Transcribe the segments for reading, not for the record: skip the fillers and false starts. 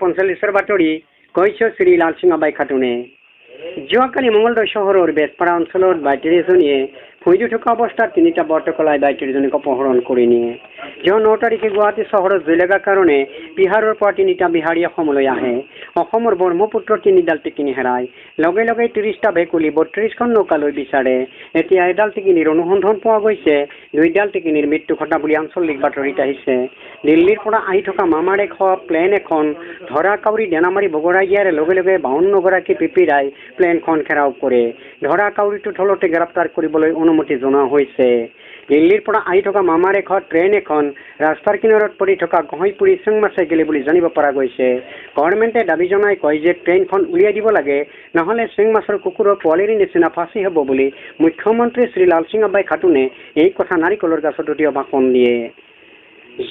পঞ্চল্লিছৰ বাতৰি কৈছে শ্ৰী লালসিং আবাই খাতুনে। যোৱাকালি মঙলদৈ চহৰৰ বেজপাৰা অঞ্চলত বাইটেৰীজনীয়ে ভুঁইটো থকা অৱস্থাত তিনিটা বৰ্তকলাই বাইটেৰীজনীক অপহৰণ কৰি নিয়ে। যোৱা 9 তাৰিখে গুৱাহাটী চহৰত জুইলগাৰ কাৰণে বিহাৰৰ পৰা তিনিটা বিহাৰী অসমলৈ আহে। অসমৰ ব্ৰহ্মপুত্ৰ তিনিডাল টিকিনি হেৰায়। লগে লগে 30টা ভেকুলী 32খন নৌকালৈ বিচাৰে। এতিয়া এডাল টিকিনিৰ অনুসন্ধান পোৱা গৈছে। 2ডাল টিকিনিৰ মৃত্যু ঘটা বুলি আঞ্চলিক বাতৰিত আহিছে। দিল্লীৰ পৰা আহি থকা মামাৰেখ প্লেন এখন ধৰা কাউৰী ডেনামাৰী বগৰাই দিয়াৰ লগে লগে 52গৰাকী পিপিৰাই প্লেনখন ঘেৰাও কৰে। ধৰা কাউৰীটো থলতে গ্ৰেপ্তাৰ কৰিবলৈ অনুমতি জনোৱা হৈছে। দিল্লীৰ পৰা আহি থকা মামাৰেখত ট্ৰেইন এখন ৰাস্তাৰ কিনাৰত পৰি থকা গহৈপুৰী চিংমাছে গেলি বুলি জানিব পৰা গৈছে। গভৰ্ণমেণ্টে দাবী জনাই কয় যে ট্ৰেইনখন উলিয়াই দিব লাগে, নহ'লে চিংমাছৰ কুকুৰৰ পোৱালিৰ নিচিনা ফাঁচি হ'ব বুলি মুখ্যমন্ত্ৰী শ্ৰী লালসিং আবাই খাতুনে এই কথা নাৰিকলৰ গাছত উঠি ভাষণ দিয়ে।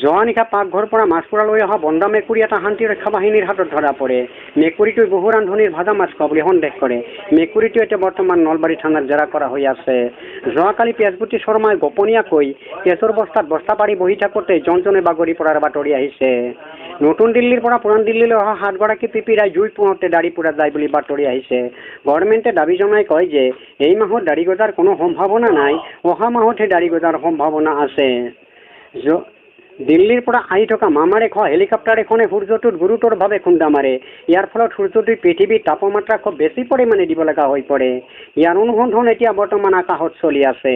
যোৱা নিশা পাকঘৰৰ পৰা মাছ পোৰা লৈ অহা বন্দা মেকুৰী এটা শান্তিৰক্ষা বাহিনীৰ হাতত ধৰা পৰে। মেকুৰীটোৱে বহু ৰান্ধনিৰ ভাজা মাছ খোৱা বুলি সন্দেহ কৰে। মেকুৰীটো এতিয়া বৰ্তমান নলবাৰী থানাত জেৰা কৰা হৈ আছে। যোৱাকালি পেজগুটি শৰ্মাই গোপনীয়াকৈ তেজৰ বস্তাত বস্তা পাৰি বহি থাকোঁতে জনজনে বাগৰি পৰাৰ বাতৰি আহিছে। নতুন দিল্লীৰ পৰা পুৰাণ দিল্লীলৈ অহা 7গৰাকী পিপিৰাই জুই পুৱাওঁতে দাড়ি পোৰা যায় বুলি বাতৰি আহিছে। গভৰ্ণমেণ্টে দাবী জনাই কয় যে এই মাহত দাড়ি গজাৰ কোনো সম্ভাৱনা নাই, অহা মাহতহে দাড়ি গজাৰ সম্ভাৱনা আছে। দিল্লীৰ পৰা আহি থকা মামাৰেখ হেলিকপ্টাৰ এখনে সূৰ্যটোত গুৰুতৰভাৱে খুন্দা মাৰে। ইয়াৰ ফলত সূৰ্যটোৱে পৃথিৱীৰ তাপমাত্ৰা খুব বেছি পৰিমাণে দিব লগা হৈ পৰে। ইয়াৰ অনুসন্ধান এতিয়া বৰ্তমান আকাশত চলি আছে।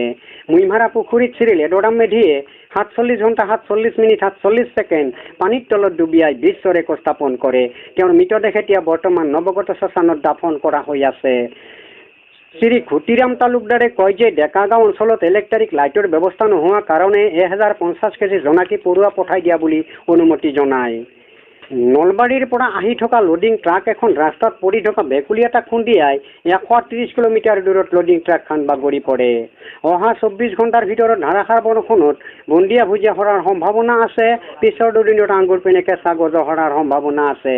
মুইমাৰা পুখুৰীত শ্ৰী লেডৰাম মেধিয়ে 47 ঘণ্টা 47 মিনিট 47 ছেকেণ্ড পানীৰ তলত ডুবিয়াই বিশ্ব ৰেকৰ্ড স্থাপন কৰে। তেওঁৰ মৃতদেহ এতিয়া বৰ্তমান নৱগত শ্মশানত দাফন কৰা হৈ আছে। শ্ৰী ঘুটিৰাম তালুকদাৰে কয় যে ডেকাগাঁও অঞ্চলত ইলেক্ট্ৰিক লাইটৰ ব্যৱস্থা নোহোৱা কাৰণে 1050 কেজি জোনাকী পৰুৱা পঠাই দিয়া বুলি অনুমতি জনায়। নলবাৰীৰ পৰা আহি থকা লোডিং ট্ৰাক এখন ৰাস্তাত পৰি থকা ভেকুলী এটা খুন্দিয়াই 130 কিলোমিটাৰ দূৰত লোডিং ট্ৰাকখন বাগৰি পৰে। অহা 24 ঘণ্টাৰ ভিতৰত ধাৰাসাৰ বৰষুণত বুন্দিয়া ভুজিয়া সৰাৰ সম্ভাৱনা আছে। পিছৰ দুদিনত আঙুৰ পিনে কেঁচা গজ সৰাৰ সম্ভাৱনা আছে।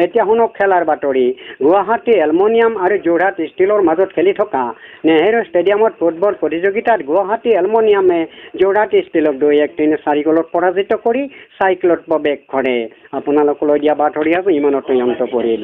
এতিয়া শুনক খেলাৰ বাতৰি। গুৱাহাটী এলুমিনিয়াম আৰু যোৰহাট ষ্টীলৰ মাজত খেলি থকা নেহেৰু ষ্টেডিয়ামত ফুটবল প্ৰতিযোগিতাত গুৱাহাটী এলুমিনিয়ামে যোৰহাট ষ্টীলক 2-1-3-4 গলত পৰাজিত কৰি চাইকেলত প্ৰৱেশ কৰে। আপোনালোকলৈ দিয়া বাতৰি ইমানতে অন্ত পৰিল।